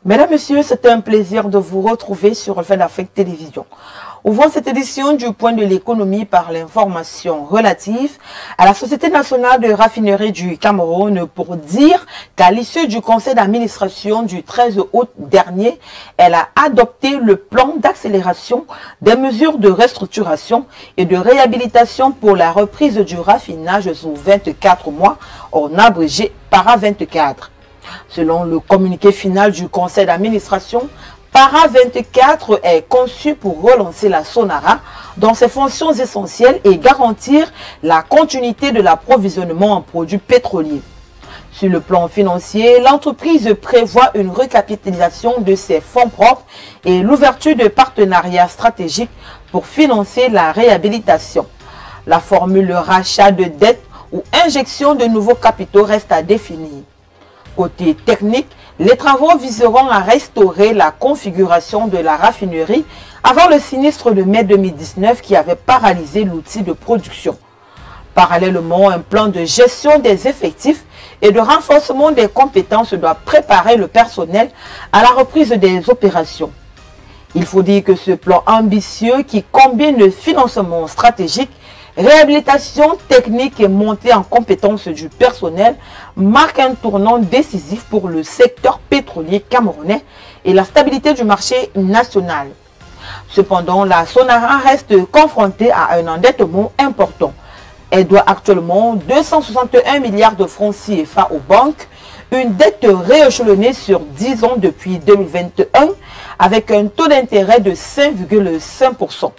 Mesdames, Messieurs, c'est un plaisir de vous retrouver sur Reflet d'Afrique Télévision. Ouvrons cette édition du point de l'économie par l'information relative à la Société nationale de raffinerie du Cameroun pour dire qu'à l'issue du conseil d'administration du 13 août dernier, elle a adopté le plan d'accélération des mesures de restructuration et de réhabilitation pour la reprise du raffinage sous 24 mois, en abrégé para 24. Selon le communiqué final du conseil d'administration, Para 24 est conçu pour relancer la Sonara dans ses fonctions essentielles et garantir la continuité de l'approvisionnement en produits pétroliers. Sur le plan financier, l'entreprise prévoit une recapitalisation de ses fonds propres et l'ouverture de partenariats stratégiques pour financer la réhabilitation. La formule rachat de dette ou injection de nouveaux capitaux reste à définir. Côté technique, les travaux viseront à restaurer la configuration de la raffinerie avant le sinistre de mai 2019 qui avait paralysé l'outil de production. Parallèlement, un plan de gestion des effectifs et de renforcement des compétences doit préparer le personnel à la reprise des opérations. Il faut dire que ce plan ambitieux qui combine le financement stratégique, réhabilitation technique et montée en compétences du personnel marque un tournant décisif pour le secteur pétrolier camerounais et la stabilité du marché national. Cependant, la Sonara reste confrontée à un endettement important. Elle doit actuellement 261 milliards de francs CFA aux banques, une dette rééchelonnée sur 10 ans depuis 2021 avec un taux d'intérêt de 5,5%.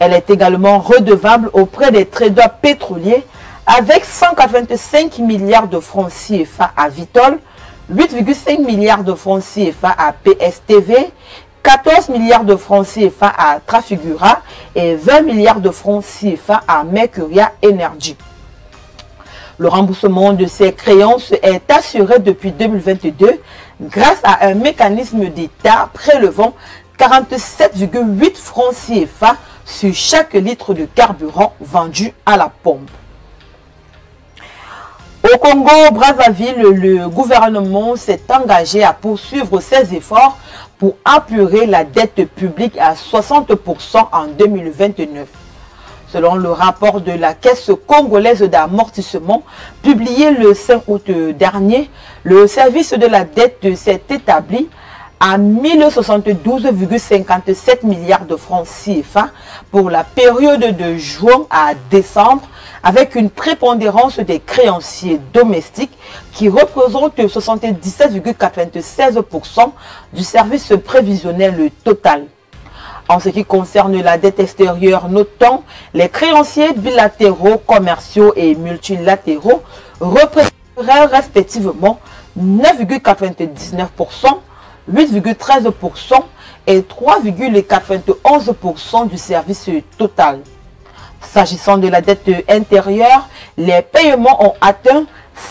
Elle est également redevable auprès des traders pétroliers avec 185 milliards de francs CFA à Vitol, 8,5 milliards de francs CFA à PSTV, 14 milliards de francs CFA à Trafigura et 20 milliards de francs CFA à Mercuria Energy. Le remboursement de ces créances est assuré depuis 2022 grâce à un mécanisme d'État prélevant 47,8 francs CFA sur chaque litre de carburant vendu à la pompe. Au Congo-Brazzaville, le gouvernement s'est engagé à poursuivre ses efforts pour apurer la dette publique à 60% en 2029. Selon le rapport de la Caisse congolaise d'amortissement publié le 5 août dernier, le service de la dette s'est établi à 1072,57 milliards de francs CFA pour la période de juin à décembre, avec une prépondérance des créanciers domestiques qui représente 77,96% du service prévisionnel total. En ce qui concerne la dette extérieure, notons les créanciers bilatéraux, commerciaux et multilatéraux représenteraient respectivement 9,99%, 8,13% et 3,91% du service total. S'agissant de la dette intérieure, les paiements ont atteint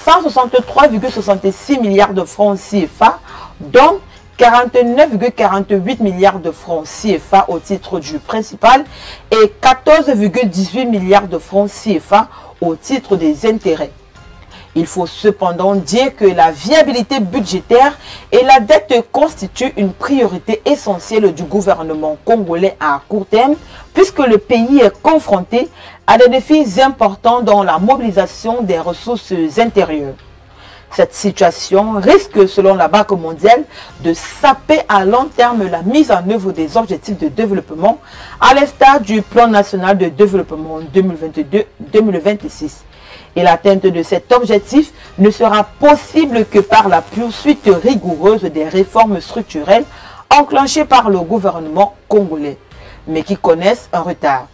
163,66 milliards de francs CFA, dont 49,48 milliards de francs CFA au titre du principal et 14,18 milliards de francs CFA au titre des intérêts. Il faut cependant dire que la viabilité budgétaire et la dette constituent une priorité essentielle du gouvernement congolais à court terme, puisque le pays est confronté à des défis importants dans la mobilisation des ressources intérieures. Cette situation risque, selon la Banque mondiale, de saper à long terme la mise en œuvre des objectifs de développement à l'instar du Plan national de développement 2022-2026. Et l'atteinte de cet objectif ne sera possible que par la poursuite rigoureuse des réformes structurelles enclenchées par le gouvernement congolais, mais qui connaissent un retard.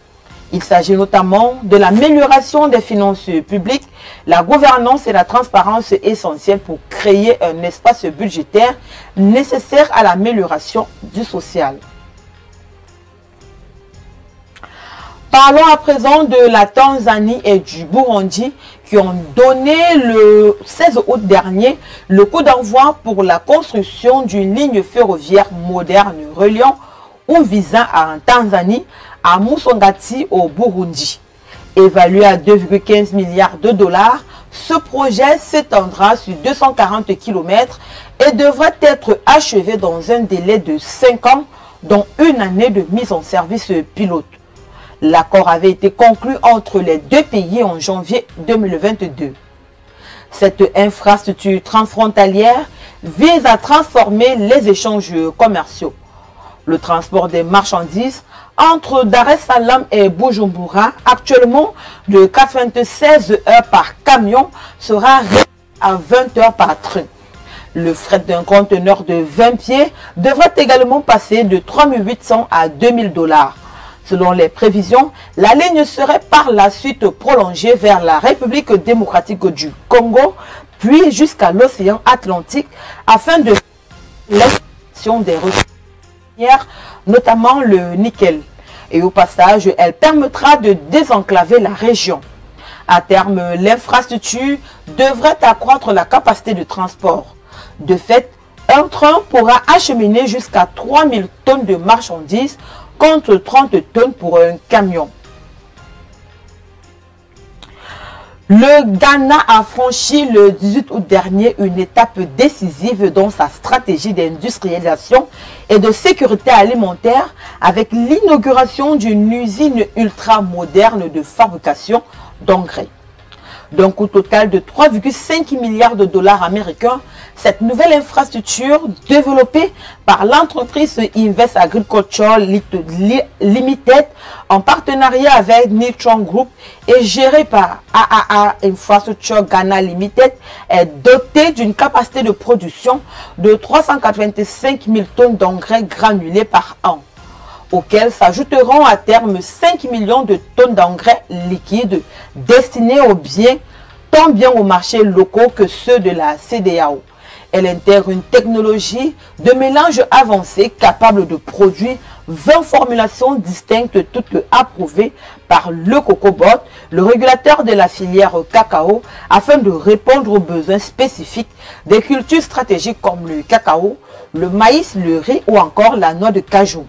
Il s'agit notamment de l'amélioration des finances publiques, la gouvernance et la transparence essentielles pour créer un espace budgétaire nécessaire à l'amélioration du social. Parlons à présent de la Tanzanie et du Burundi qui ont donné le 16 août dernier le coup d'envoi pour la construction d'une ligne ferroviaire moderne reliant Uvinza en Tanzanie à Musongati au Burundi. Évalué à 2,15 milliards de dollars, ce projet s'étendra sur 240 km et devrait être achevé dans un délai de 5 ans, dont une année de mise en service pilote. L'accord avait été conclu entre les deux pays en janvier 2022. Cette infrastructure transfrontalière vise à transformer les échanges commerciaux. Le transport des marchandises entre Dar es Salaam et Bujumbura, actuellement de 96 heures par camion, sera réduit à 20 heures par train. Le fret d'un conteneur de 20 pieds devrait également passer de 3 800 à 2 000 $. Selon les prévisions, la ligne serait par la suite prolongée vers la République démocratique du Congo, puis jusqu'à l'océan Atlantique, afin de l'exploitation des ressources minières, notamment le nickel. Et au passage, elle permettra de désenclaver la région. À terme, l'infrastructure devrait accroître la capacité de transport. De fait, un train pourra acheminer jusqu'à 3 000 tonnes de marchandises contre 30 tonnes pour un camion. Le Ghana a franchi le 18 août dernier une étape décisive dans sa stratégie d'industrialisation et de sécurité alimentaire avec l'inauguration d'une usine ultra moderne de fabrication d'engrais. D'un coût total de 3,5 milliards de dollars américains, cette nouvelle infrastructure développée par l'entreprise Invest Agriculture Limited en partenariat avec Nitron Group et gérée par AAA Infrastructure Ghana Limited est dotée d'une capacité de production de 385 000 tonnes d'engrais granulés par an, auxquels s'ajouteront à terme 5 millions de tonnes d'engrais liquides destinés aux biens, tant bien aux marchés locaux que ceux de la CEDEAO. Elle intègre une technologie de mélange avancée capable de produire 20 formulations distinctes, toutes approuvées par le COCOBOT, le régulateur de la filière cacao, afin de répondre aux besoins spécifiques des cultures stratégiques comme le cacao, le maïs, le riz ou encore la noix de cajou.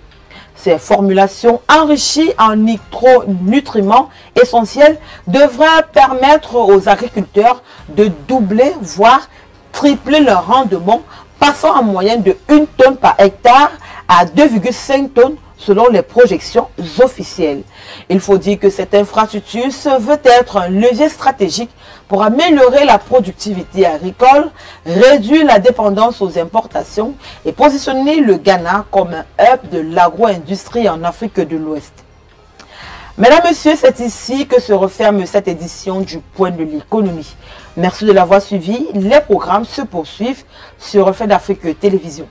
Ces formulations enrichies en micronutriments essentiels devraient permettre aux agriculteurs de doubler, voire tripler leur rendement, passant en moyenne de 1 tonne par hectare à 2,5 tonnes selon les projections officielles. Il faut dire que cette infrastructure se veut être un levier stratégique pour améliorer la productivité agricole, réduire la dépendance aux importations et positionner le Ghana comme un hub de l'agro-industrie en Afrique de l'Ouest. Mesdames, Messieurs, c'est ici que se referme cette édition du Point de l'économie. Merci de l'avoir suivi. Les programmes se poursuivent sur Reflet d'Afrique Télévision.